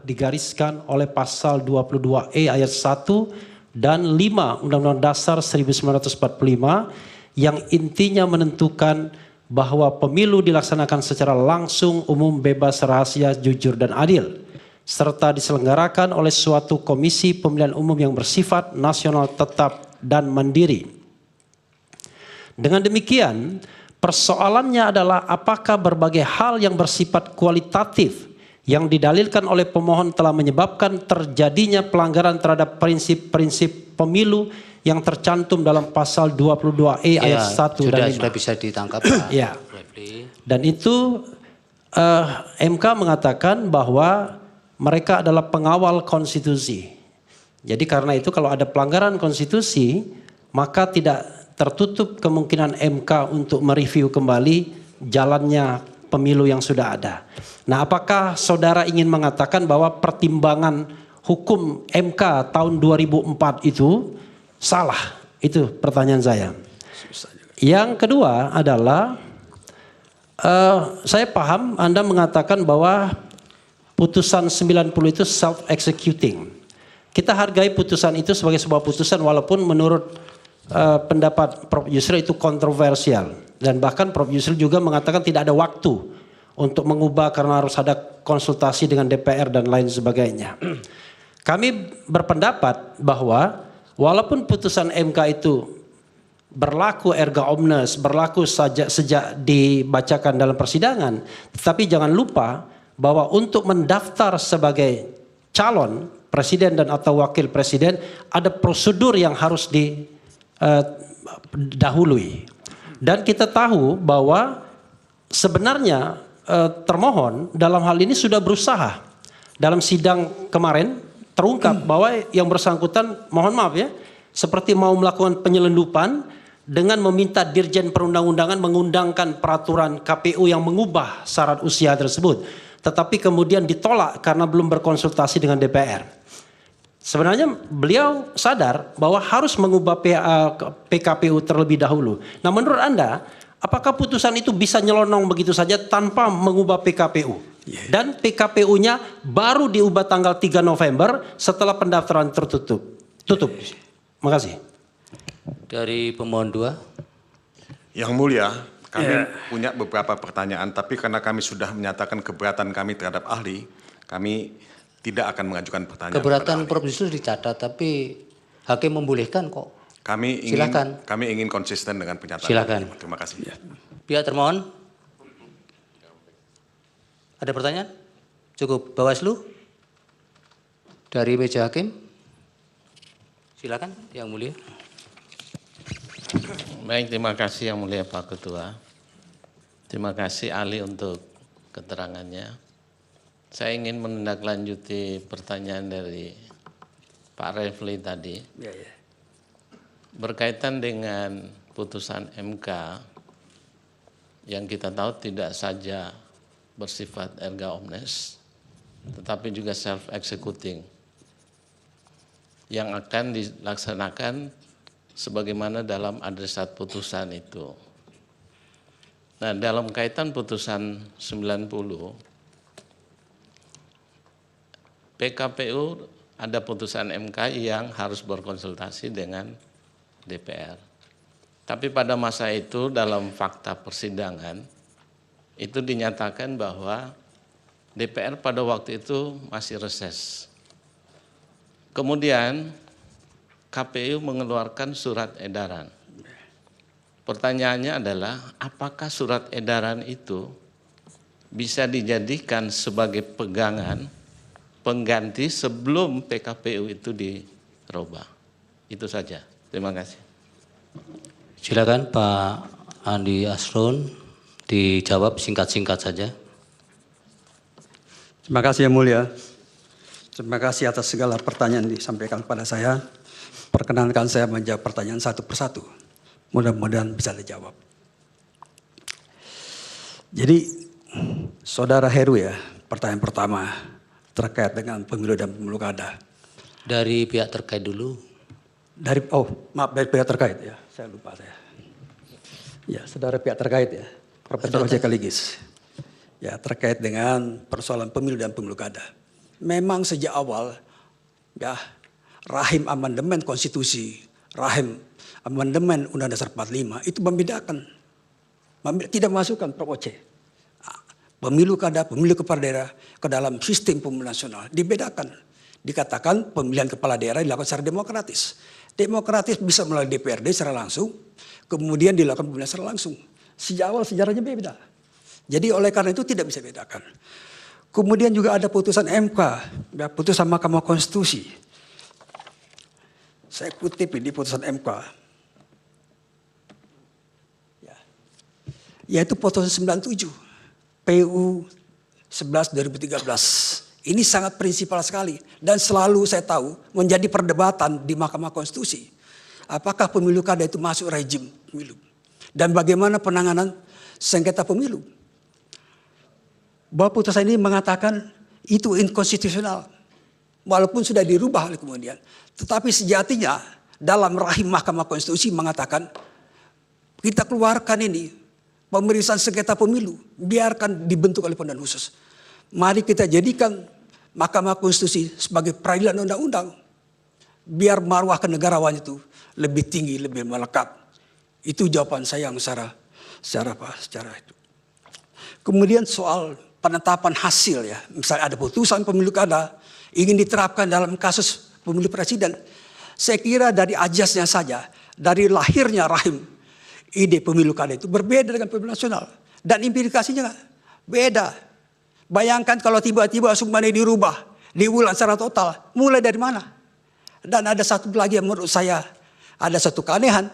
digariskan oleh pasal 22E ayat 1 dan 5 Undang-Undang Dasar 1945 yang intinya menentukan bahwa pemilu dilaksanakan secara langsung, umum, bebas, rahasia, jujur, dan adil, serta diselenggarakan oleh suatu komisi pemilihan umum yang bersifat nasional tetap dan mandiri. Dengan demikian, persoalannya adalah apakah berbagai hal yang bersifat kualitatif yang didalilkan oleh pemohon telah menyebabkan terjadinya pelanggaran terhadap prinsip-prinsip pemilu yang tercantum dalam pasal 22E ayat 1 dan 5. Sudah bisa ditangkap, Pak. Ya. Dan itu MK mengatakan bahwa mereka adalah pengawal konstitusi. Jadi karena itu kalau ada pelanggaran konstitusi, maka tidak tertutup kemungkinan MK untuk mereview kembali jalannya pemilu yang sudah ada. Nah, apakah saudara ingin mengatakan bahwa pertimbangan hukum MK tahun 2004 itu salah? Itu pertanyaan saya. Yang kedua adalah saya paham Anda mengatakan bahwa putusan 90 itu self-executing. Kita hargai putusan itu sebagai sebuah putusan walaupun menurut pendapat Prof. Yusril itu kontroversial. Dan bahkan Prof. Yusril juga mengatakan tidak ada waktu untuk mengubah karena harus ada konsultasi dengan DPR dan lain sebagainya. Kami berpendapat bahwa walaupun putusan MK itu berlaku erga omnes, berlaku sejak dibacakan dalam persidangan, tetapi jangan lupa bahwa untuk mendaftar sebagai calon presiden dan atau wakil presiden ada prosedur yang harus didahului. Dan kita tahu bahwa sebenarnya termohon dalam hal ini sudah berusaha. Dalam sidang kemarin terungkap bahwa yang bersangkutan, mohon maaf ya, seperti mau melakukan penyelundupan dengan meminta Dirjen Perundang-undangan mengundangkan peraturan KPU yang mengubah syarat usia tersebut. Tetapi kemudian ditolak karena belum berkonsultasi dengan DPR. Sebenarnya beliau sadar bahwa harus mengubah PKPU terlebih dahulu. Nah, menurut Anda, apakah putusan itu bisa nyelonong begitu saja tanpa mengubah PKPU? Dan PKPU-nya baru diubah tanggal 3 November setelah pendaftaran tertutup. Tutup. Makasih. Dari pemohon 2. Yang mulia, kami punya beberapa pertanyaan, tapi karena kami sudah menyatakan keberatan kami terhadap ahli, kami tidak akan mengajukan pertanyaan. Keberatan Prof. Yusril dicatat, tapi hakim membolehkan kok. Kami ingin konsisten dengan pernyataan. Silakan. Terima kasih. Pihak termohon. Ada pertanyaan? Cukup. Bawaslu. Dari meja hakim. Silakan, Yang Mulia. Baik, terima kasih Yang Mulia Pak Ketua. Terima kasih ahli untuk keterangannya. Saya ingin menindaklanjuti pertanyaan dari Pak Refli tadi. Berkaitan dengan putusan MK yang kita tahu tidak saja bersifat erga omnes, tetapi juga self-executing yang akan dilaksanakan sebagaimana dalam adresat putusan itu. Nah, dalam kaitan putusan 90, PKPU ada putusan MK yang harus berkonsultasi dengan DPR. Tapi pada masa itu dalam fakta persidangan itu dinyatakan bahwa DPR pada waktu itu masih reses. Kemudian KPU mengeluarkan surat edaran. Pertanyaannya adalah apakah surat edaran itu bisa dijadikan sebagai pegangan pengganti sebelum PKPU itu dirubah. Itu saja. Terima kasih. Silakan Pak Andi Asrun dijawab singkat-singkat saja. Terima kasih Yang Mulia. Terima kasih atas segala pertanyaan yang disampaikan kepada saya. Perkenankan saya menjawab pertanyaan satu persatu. Mudah-mudahan bisa dijawab. Jadi, Saudara Heru ya, pertanyaan pertama terkait dengan pemilu dan pemilu kada. Dari pihak terkait dulu. Dari pihak terkait ya, saya lupa saya. Ya, saudara pihak terkait ya, Profesor Ojek Kaligis. Ya, terkait dengan persoalan pemilu dan pemilu kada. memang sejak awal ya rahim amandemen konstitusi, rahim amandemen Undang-Undang Dasar 45 itu membedakan, tidak masukkan Prof. Oce. Pemilu kada, pemilu kepala daerah ke dalam sistem pemilu nasional dibedakan. Dikatakan pemilihan kepala daerah dilakukan secara demokratis. Demokratis bisa melalui DPRD secara langsung, kemudian dilakukan pemilihan secara langsung. Sejak awal sejarahnya beda. Jadi oleh karena itu tidak bisa bedakan. Kemudian juga ada putusan MK, ya, putusan Mahkamah Konstitusi. Saya kutip di putusan MK. Ya. Yaitu putusan 97, PU 11 2013. Ini sangat prinsipal sekali dan selalu saya tahu menjadi perdebatan di Mahkamah Konstitusi. Apakah pemilu kada itu masuk rejim pemilu? Dan bagaimana penanganan sengketa pemilu? Bahwa putusan ini mengatakan itu inkonstitusional. Walaupun sudah dirubah oleh kemudian. Tetapi sejatinya dalam rahim Mahkamah Konstitusi mengatakan kita keluarkan ini pemeriksaan sengketa pemilu. Biarkan dibentuk oleh pemilihan khusus. Mari kita jadikan Mahkamah Konstitusi sebagai peradilan undang-undang. Biar marwah kenegarawan itu lebih tinggi, lebih melekat. Itu jawaban saya yang secara itu. Kemudian soal penetapan hasil ya. Misalnya ada putusan pemilu kada ingin diterapkan dalam kasus pemilu presiden. Saya kira dari ajasnya saja, dari lahirnya rahim ide pemilu kada itu berbeda dengan pemilu nasional. Dan implikasinya beda. Bayangkan kalau tiba-tiba semuanya dirubah, diulang secara total, mulai dari mana? Dan ada satu lagi yang menurut saya ada satu keanehan,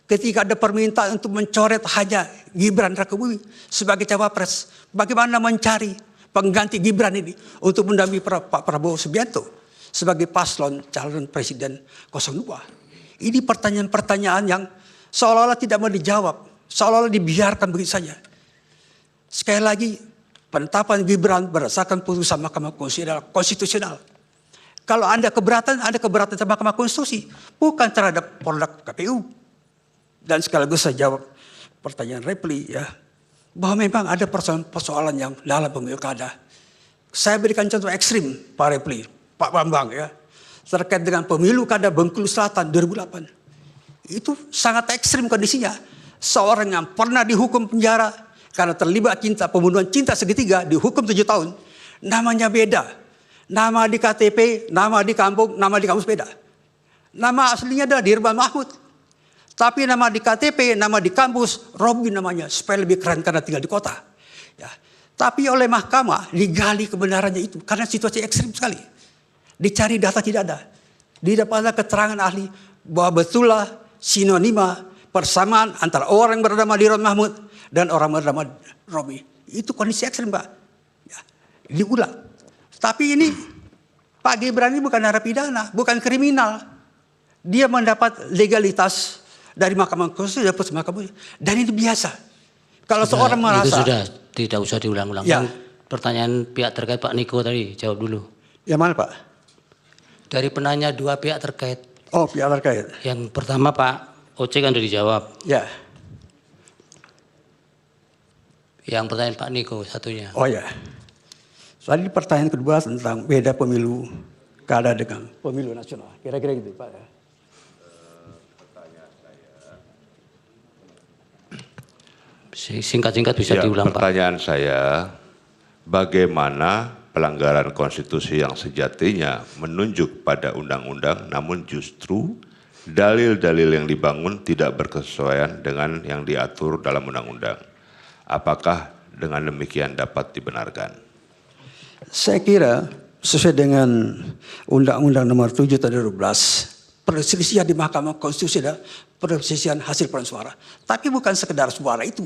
ketika ada permintaan untuk mencoret hanya Gibran Rakebumi sebagai cawapres, bagaimana mencari pengganti Gibran ini untuk mendampingi Pak Prabowo Subianto sebagai paslon calon presiden 02? Ini pertanyaan-pertanyaan yang seolah-olah tidak mau dijawab, seolah-olah dibiarkan begitu saja. Sekali lagi, penetapan Gibran berdasarkan putusan Mahkamah Konstitusi adalah konstitusional. Kalau Anda keberatan terhadap Mahkamah Konstitusi, bukan terhadap produk KPU. Dan sekaligus saya jawab pertanyaan Repli ya, bahwa memang ada persoalan yang dalam pemilu kada. Saya berikan contoh ekstrim Pak Repli, Pak Bambang ya, terkait dengan pemilu kada Bengkulu Selatan 2008. Itu sangat ekstrim kondisinya. Seorang yang pernah dihukum penjara karena terlibat pembunuhan cinta segitiga dihukum 7 tahun. Namanya beda. Nama di KTP, nama di kampung, nama di kampus beda. Nama aslinya adalah Dirban Mahmud. Tapi nama di KTP, nama di kampus, Robin namanya. Supaya lebih keren karena tinggal di kota. Ya. Tapi oleh mahkamah digali kebenarannya itu. Karena situasi ekstrim sekali. Dicari data tidak ada. Didapatkan keterangan ahli bahwa betullah sinonima persamaan antara orang yang bernama Dirban Mahmud dan orang bernama Robi. Itu kondisi ekstrim Pak. Ya, diulang. Tapi ini Pak Gibran ini bukan narapidana, bukan kriminal. Dia mendapat legalitas dari Mahkamah Konstitusi, dan ini biasa. Kalau seorang merasa... Itu sudah, tidak usah diulang-ulang. Ya. Pertanyaan pihak terkait Pak Niko tadi, jawab dulu. Yang mana Pak? Dari penanya dua pihak terkait. Oh, pihak terkait. Yang pertama Pak Oce kan sudah dijawab. Ya. Yang pertanyaan Pak Niko satunya. Oh ya. Tadi pertanyaan kedua tentang beda pemilu kada dengan pemilu nasional. Kira-kira gitu Pak ya. Singkat-singkat bisa diulang Pak. Pertanyaan saya, bagaimana pelanggaran konstitusi yang sejatinya menunjuk pada undang-undang namun justru dalil-dalil yang dibangun tidak berkesesuaian dengan yang diatur dalam undang-undang. Apakah dengan demikian dapat dibenarkan? Saya kira sesuai dengan Undang-Undang Nomor 7 Tahun 2012, perselisihan di Mahkamah Konstitusi adalah perselisihan hasil perolehan suara. Tapi bukan sekedar suara itu.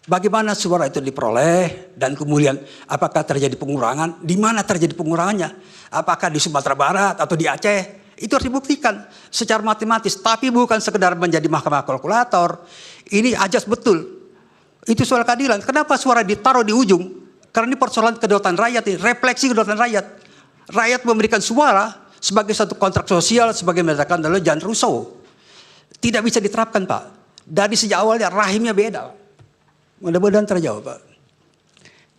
Bagaimana suara itu diperoleh dan kemudian apakah terjadi pengurangan? Di mana terjadi pengurangannya? Apakah di Sumatera Barat atau di Aceh? Itu harus dibuktikan secara matematis. Tapi bukan sekedar menjadi mahkamah kalkulator. Ini ajas betul. Itu soal keadilan. Kenapa suara ditaruh di ujung? Karena ini persoalan kedaulatan rakyat, ini refleksi kedaulatan rakyat. Rakyat memberikan suara sebagai satu kontrak sosial, sebagai mengatakan adalah Jean Rousseau. Tidak bisa diterapkan Pak. Dari sejak awalnya rahimnya beda. Mudah-mudahan terjawab Pak.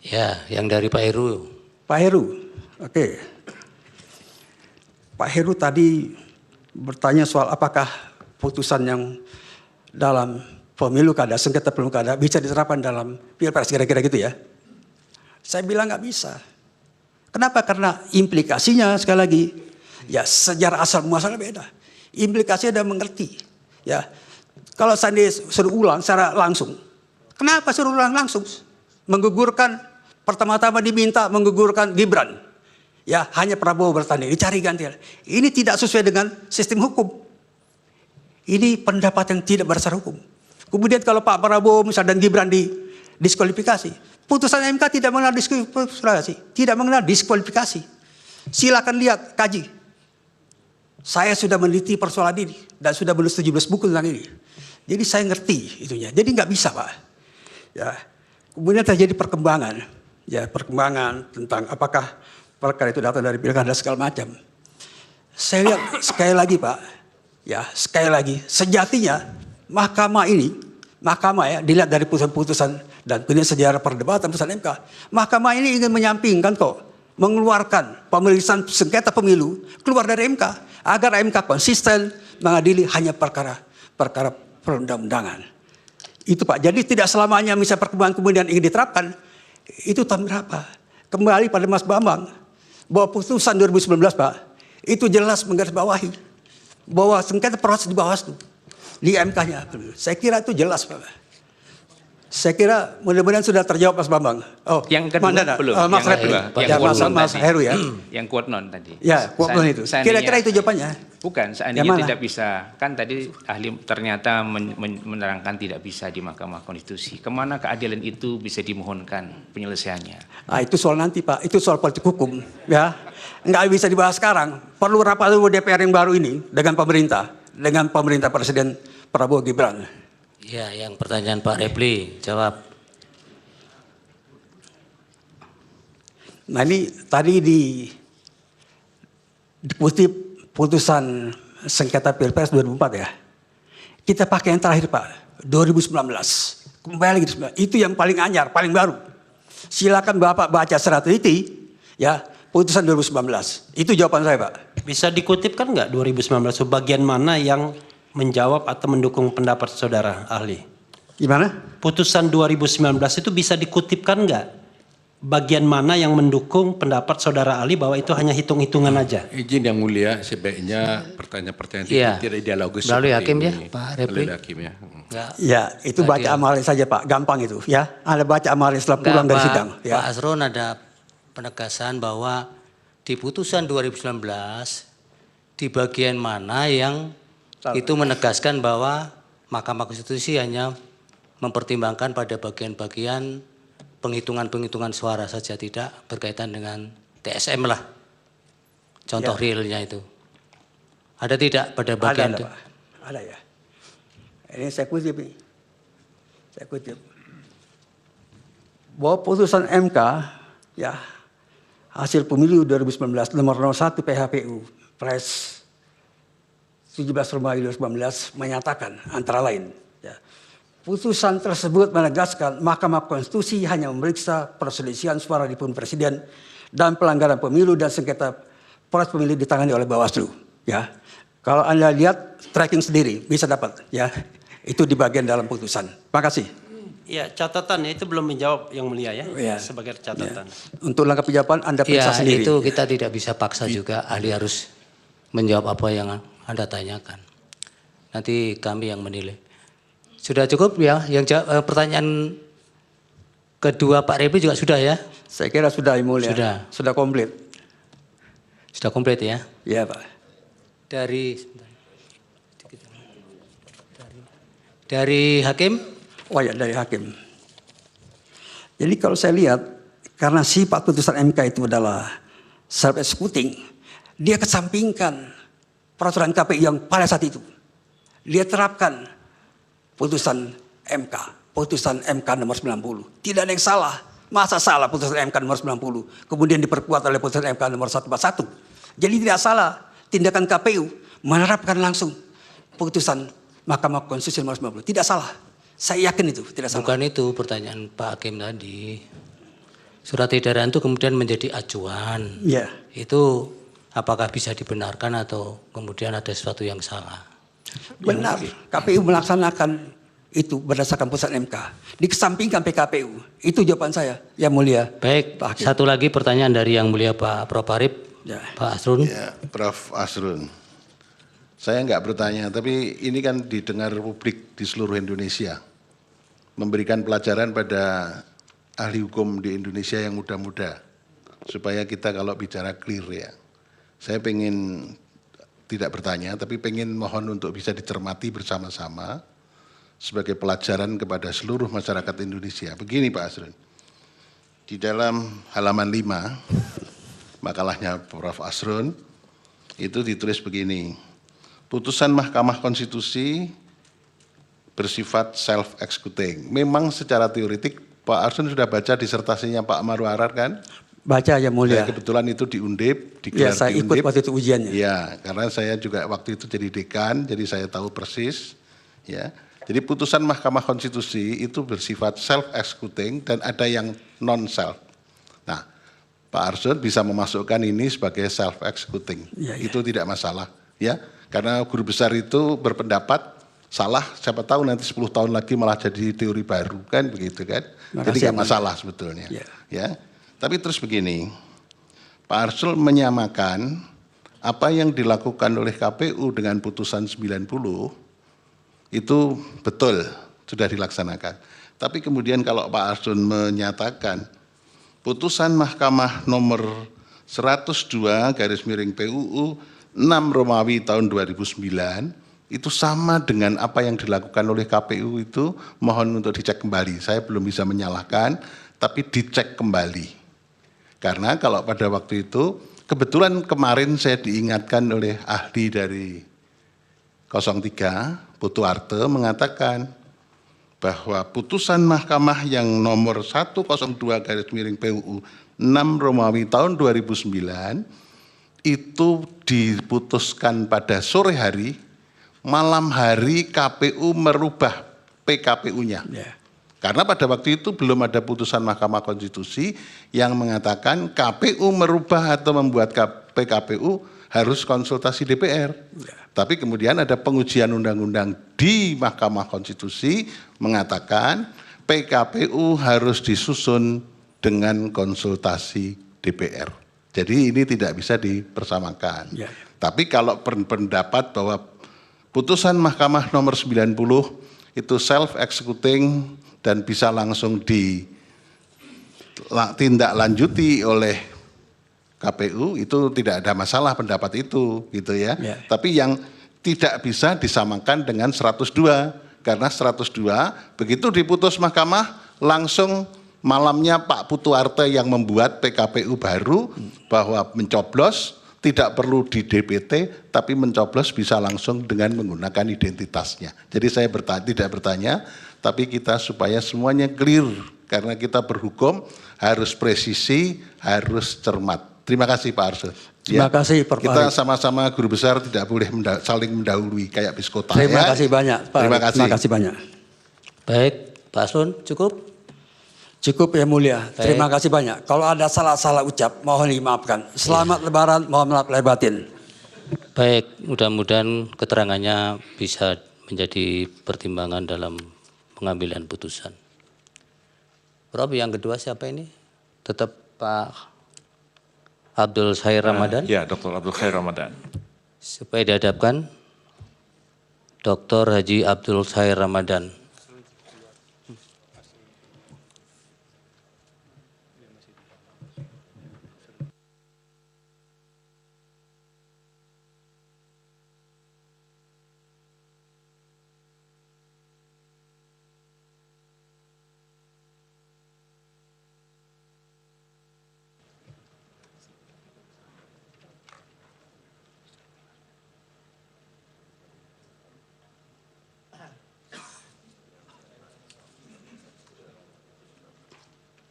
Ya, yang dari Pak Heru. Pak Heru, oke. Pak Heru tadi bertanya soal apakah putusan yang dalam pemilu kada, sengketa pemilu kada bisa diterapkan dalam pilpres, kira-kira gitu ya. Saya bilang nggak bisa. Kenapa? Karena implikasinya sekali lagi, ya sejarah asal muasalnya beda. Implikasinya udah mengerti. Ya, kalau saya suruh ulang secara langsung, kenapa suruh ulang langsung? Menggugurkan, pertama-tama diminta menggugurkan Gibran. Ya, hanya Prabowo bertanding, dicari gantian. Ini tidak sesuai dengan sistem hukum. Ini pendapat yang tidak berdasar hukum. Kemudian kalau Pak Prabowo misalnya dan Gibran diskualifikasi, putusan MK tidak mengenal diskualifikasi, tidak mengenal diskualifikasi. Silakan lihat, kaji. Saya sudah meneliti persoalan ini dan sudah menulis 17 buku tentang ini. Jadi saya ngerti itunya. Jadi nggak bisa, Pak. Ya. Kemudian terjadi perkembangan, ya perkembangan tentang apakah perkara itu datang dari pilkada segala macam. Saya lihat sekali lagi, Pak, ya sekali lagi, sejatinya mahkamah ini, mahkamah ya dilihat dari putusan-putusan dan kemudian sejarah perdebatan putusan MK, mahkamah ini ingin menyampingkan kok, mengeluarkan pemeriksaan sengketa pemilu keluar dari MK agar MK konsisten mengadili hanya perkara perundang-undangan. Itu Pak. Jadi tidak selamanya misalnya perkembangan kemudian ingin diterapkan. Itu tahun berapa? Kembali pada Mas Bambang. Bahwa putusan 2019 Pak, itu jelas menggarisbawahi bahwa sengketa proses di Bawaslu, di MK-nya. Saya kira itu jelas Pak. Saya kira mudah-mudahan sudah terjawab Mas Bambang. Oh, yang kedua belum. Mas Yang Heru ya. Yang quote non tadi. Ya, quote non itu. Kira-kira itu jawabannya. Bukan, seandainya tidak bisa. Kan tadi ahli ternyata menerangkan tidak bisa di Mahkamah Konstitusi. Kemana keadilan itu bisa dimohonkan penyelesaiannya? Nah, itu soal nanti Pak. Itu soal politik hukum. Ya, nggak bisa dibahas sekarang. Perlu rapat dulu DPR yang baru ini dengan pemerintah Presiden Prabowo Gibran. Ya, yang pertanyaan Pak Repli, jawab. Nah ini tadi dikutip putusan sengketa Pilpres 2004 ya. Kita pakai yang terakhir Pak, 2019. Kembali lagi, itu yang paling anyar, paling baru. Silakan Bapak baca secara teliti ya, putusan 2019. Itu jawaban saya Pak. Bisa dikutipkan nggak 2019 bagian mana yang menjawab atau mendukung pendapat saudara ahli? Gimana? Putusan 2019 itu bisa dikutipkan nggak? Bagian mana yang mendukung pendapat saudara ahli bahwa itu hanya hitung-hitungan aja? Izin yang mulia, sebaiknya pertanyaan-pertanyaan Iya. tidak dialogis Melalui seperti hakim ya, ini. Pak Repli. Melalui hakim ya. Ya, itu baca amalnya saja Pak, gampang itu ya. Anda baca amalnya setelah pulang dari sidang. Ya. Pak Asron ada penegasan bahwa di putusan 2019 di bagian mana yang itu menegaskan bahwa Mahkamah Konstitusi hanya mempertimbangkan pada bagian-bagian penghitungan suara saja, tidak berkaitan dengan TSM lah. Contoh realnya itu. Ada tidak pada bagian itu? Pak. Ada ya. Ini saya kutip nih. Saya kutip. Bahwa putusan MK ya hasil pemilu 2019 nomor 01 PHPU Pres 17 Februari 2019 menyatakan antara lain ya, putusan tersebut menegaskan Mahkamah Konstitusi hanya memeriksa perselisihan suara di pemilu presiden dan pelanggaran pemilu dan sengketa proses pemilu ditangani oleh Bawaslu ya. Kalau Anda lihat tracking sendiri bisa dapat ya. Itu di bagian dalam putusan. Makasih. Ya, catatannya itu belum menjawab yang mulia ya, Ya. sebagai catatan. Ya. Untuk lengkap jawaban Anda periksa Ya, sendiri. itu kita tidak bisa paksa juga, ahli harus menjawab apa yang Anda tanyakan. Nanti kami yang menilai. Sudah cukup ya? Yang pertanyaan kedua Pak Repli juga sudah ya? Saya kira sudah Yang Mulia. Sudah. Sudah komplit. Sudah komplit ya? Iya Pak. Dari hakim? Oh ya dari hakim. Jadi kalau saya lihat karena sifat putusan MK itu adalah self-executing, dia kesampingkan peraturan KPU yang pada saat itu. Dia terapkan putusan MK nomor 90. Tidak ada yang salah. Masa salah putusan MK nomor 90 kemudian diperkuat oleh putusan MK nomor 141. Jadi tidak salah tindakan KPU menerapkan langsung putusan Mahkamah Konstitusi nomor 90. Tidak salah. Saya yakin itu tidak salah. Bukan itu pertanyaan Pak Hakim tadi. Surat edaran itu kemudian menjadi acuan. Iya. Itu apakah bisa dibenarkan atau kemudian ada sesuatu yang salah? Benar, KPU melaksanakan itu berdasarkan putusan MK. Dikesampingkan PKPU. Itu jawaban saya, Yang Mulia. Baik, Pak Hakim. satu lagi pertanyaan dari Yang Mulia Pak Prof. Arif. Ya. Pak Asrun. Ya, Prof. Asrun. Saya nggak bertanya, tapi ini kan didengar publik di seluruh Indonesia. Memberikan pelajaran pada ahli hukum di Indonesia yang muda-muda. Supaya kita kalau bicara clear ya. Saya pengen tidak bertanya, tapi pengen mohon untuk bisa dicermati bersama-sama sebagai pelajaran kepada seluruh masyarakat Indonesia. Begini Pak Asrun, di dalam halaman 5, makalahnya Prof. Asrun, itu ditulis begini, putusan Mahkamah Konstitusi bersifat self-executing. Memang secara teoretik, Pak Asrun sudah baca disertasinya Pak Marwarar kan? Baca Yang Mulia. Saya kebetulan itu di Undip, Ya, digelar saya di ikut Undip. waktu itu ujiannya. Ya, karena saya juga waktu itu jadi dekan, jadi saya tahu persis. Ya, jadi putusan Mahkamah Konstitusi itu bersifat self-executing dan ada yang non-self. Nah, Pak Arsul bisa memasukkan ini sebagai self-executing. Ya, ya. Itu tidak masalah. Ya, karena guru besar itu berpendapat salah, siapa tahu nanti 10 tahun lagi malah jadi teori baru kan begitu kan. Jadi nggak masalah sebetulnya. Ya. Ya. Tapi terus begini, Pak Arsul menyamakan apa yang dilakukan oleh KPU dengan putusan 90 itu betul sudah dilaksanakan. Tapi kemudian kalau Pak Arsul menyatakan putusan Mahkamah nomor 102 garis miring PUU 6 Romawi tahun 2009 itu sama dengan apa yang dilakukan oleh KPU itu, mohon untuk dicek kembali. Saya belum bisa menyalahkan, tapi dicek kembali. Karena kalau pada waktu itu, kebetulan kemarin saya diingatkan oleh ahli dari 03, Putu Arte, mengatakan bahwa putusan Mahkamah yang nomor 102 garis miring PUU 6 Romawi tahun 2009 itu diputuskan pada sore hari, malam hari KPU merubah PKPU-nya. Ya. Karena pada waktu itu belum ada putusan Mahkamah Konstitusi yang mengatakan KPU merubah atau membuat PKPU harus konsultasi DPR. Ya. Tapi kemudian ada pengujian undang-undang di Mahkamah Konstitusi mengatakan PKPU harus disusun dengan konsultasi DPR. Jadi ini tidak bisa dipersamakan. Ya. Tapi kalau berpendapat bahwa putusan Mahkamah nomor 90 itu self-executing dan bisa langsung ditindaklanjuti oleh KPU, itu tidak ada masalah pendapat itu gitu ya. Ya. Tapi yang tidak bisa disamakan dengan 102 karena 102 begitu diputus mahkamah langsung malamnya Pak Putu Arte yang membuat PKPU baru bahwa mencoblos tidak perlu di DPT tapi mencoblos bisa langsung dengan menggunakan identitasnya. Jadi saya tidak bertanya tapi kita supaya semuanya clear karena kita berhukum harus presisi, harus cermat. Terima kasih Pak Arsul. Terima kasih Prof. Kita Arif. sama-sama guru besar tidak boleh saling mendahului kayak biskota. Terima ya. kasih banyak Pak. Terima Arif. kasih. Terima kasih banyak. Baik, Pak Asrun cukup? Cukup Yang Mulia. Baik. Terima kasih banyak. Kalau ada salah-salah ucap mohon dimaafkan. Selamat Lebaran, mohon maaf lahir batin. Baik, mudah-mudahan keterangannya bisa menjadi pertimbangan dalam pengambilan putusan. Prof, yang kedua siapa ini? Tetap Pak Abdul Khair Ramadan? Ya, Dr. Abdul Khair Ramadan. Supaya dihadapkan, Dr. Haji Abdul Khair Ramadan.